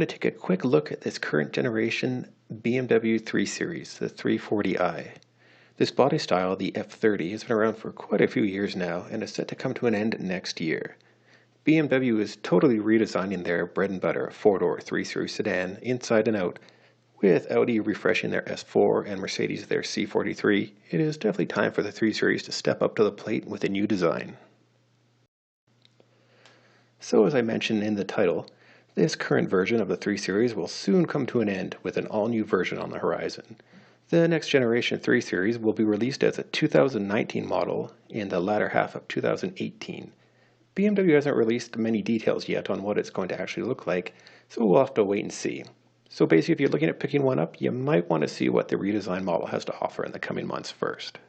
going to take a quick look at this current generation BMW 3 Series, the 340i. This body style, the F30, has been around for quite a few years now and is set to come to an end next year. BMW is totally redesigning their bread and butter 4-door 3 Series sedan inside and out. With Audi refreshing their S4 and Mercedes their C43, it is definitely time for the 3 Series to step up to the plate with a new design. So as I mentioned in the title, this current version of the 3 Series will soon come to an end with an all-new version on the horizon. The next generation 3 Series will be released as a 2019 model in the latter half of 2018. BMW hasn't released many details yet on what it's going to actually look like, so we'll have to wait and see. So basically, if you're looking at picking one up, you might want to see what the redesigned model has to offer in the coming months first.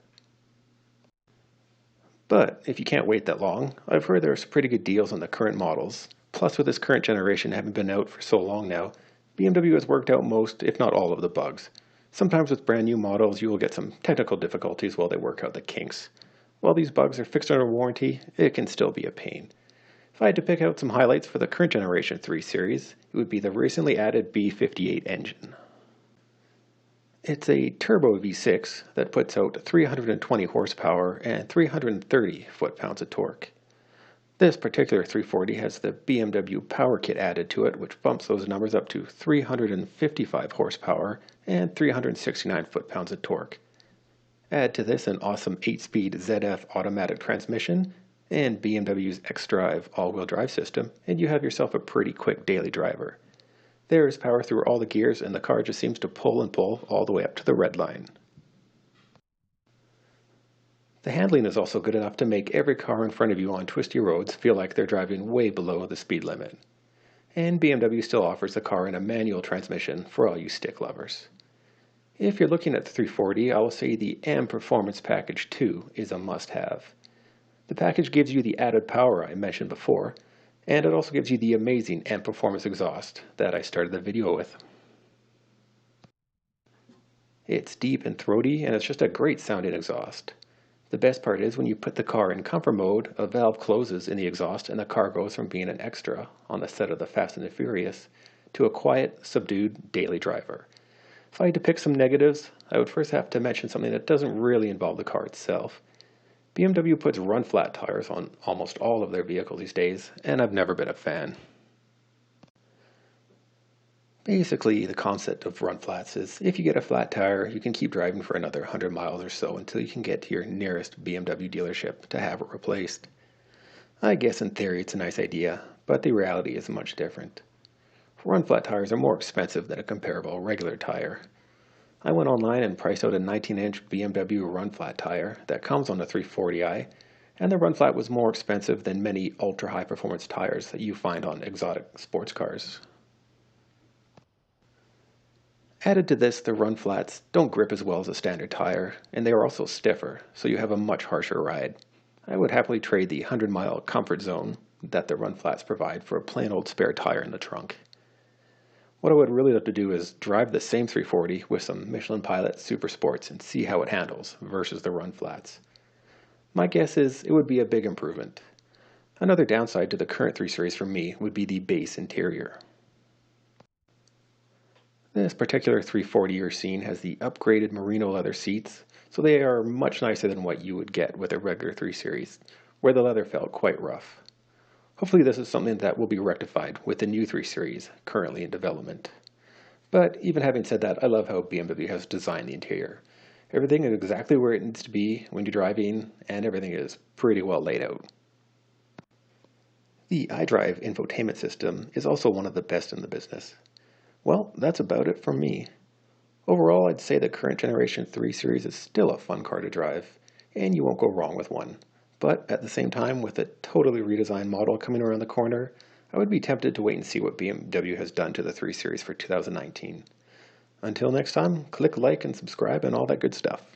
But if you can't wait that long, I've heard there are some pretty good deals on the current models. Plus, with this current generation having been out for so long now, BMW has worked out most, if not all, of the bugs. Sometimes with brand new models, you will get some technical difficulties while they work out the kinks. While these bugs are fixed under warranty, it can still be a pain. If I had to pick out some highlights for the current generation 3 Series, it would be the recently added B58 engine. It's a turbo V6 that puts out 320 horsepower and 330 foot-pounds of torque. This particular 340 has the BMW Power Kit added to it, which bumps those numbers up to 355 horsepower and 369 foot-pounds of torque. Add to this an awesome 8-speed ZF automatic transmission and BMW's xDrive all-wheel drive system, and you have yourself a pretty quick daily driver. There is power through all the gears, and the car just seems to pull and pull all the way up to the red line. The handling is also good enough to make every car in front of you on twisty roads feel like they're driving way below the speed limit. And BMW still offers the car in a manual transmission for all you stick lovers. If you're looking at the 340, I will say the M Performance Package 2 is a must-have. The package gives you the added power I mentioned before, and it also gives you the amazing M Performance exhaust that I started the video with. It's deep and throaty, and it's just a great sounding exhaust. The best part is when you put the car in comfort mode, a valve closes in the exhaust and the car goes from being an extra on the set of the Fast and the Furious to a quiet, subdued daily driver. If I had to pick some negatives, I would first have to mention something that doesn't really involve the car itself. BMW puts run-flat tires on almost all of their vehicles these days, and I've never been a fan. Basically, the concept of run-flats is if you get a flat tire, you can keep driving for another 100 miles or so until you can get to your nearest BMW dealership to have it replaced. I guess in theory it's a nice idea, but the reality is much different. Run-flat tires are more expensive than a comparable regular tire. I went online and priced out a 19-inch BMW run-flat tire that comes on the 340i, and the run-flat was more expensive than many ultra-high performance tires that you find on exotic sports cars. Added to this, the run-flats don't grip as well as a standard tire, and they are also stiffer, so you have a much harsher ride. I would happily trade the 100-mile comfort zone that the run-flats provide for a plain old spare tire in the trunk. What I would really love to do is drive the same 340 with some Michelin Pilot Super Sports and see how it handles versus the run-flats. My guess is it would be a big improvement. Another downside to the current 3 Series for me would be the base interior. This particular 340 you're seeing has the upgraded merino leather seats, so they are much nicer than what you would get with a regular 3 Series, where the leather felt quite rough. Hopefully this is something that will be rectified with the new 3 Series currently in development. But even having said that, I love how BMW has designed the interior. Everything is exactly where it needs to be when you're driving, and everything is pretty well laid out. The iDrive infotainment system is also one of the best in the business. Well, that's about it from me. Overall, I'd say the current generation 3 Series is still a fun car to drive, and you won't go wrong with one. But at the same time, with a totally redesigned model coming around the corner, I would be tempted to wait and see what BMW has done to the 3 Series for 2019. Until next time, click like and subscribe and all that good stuff.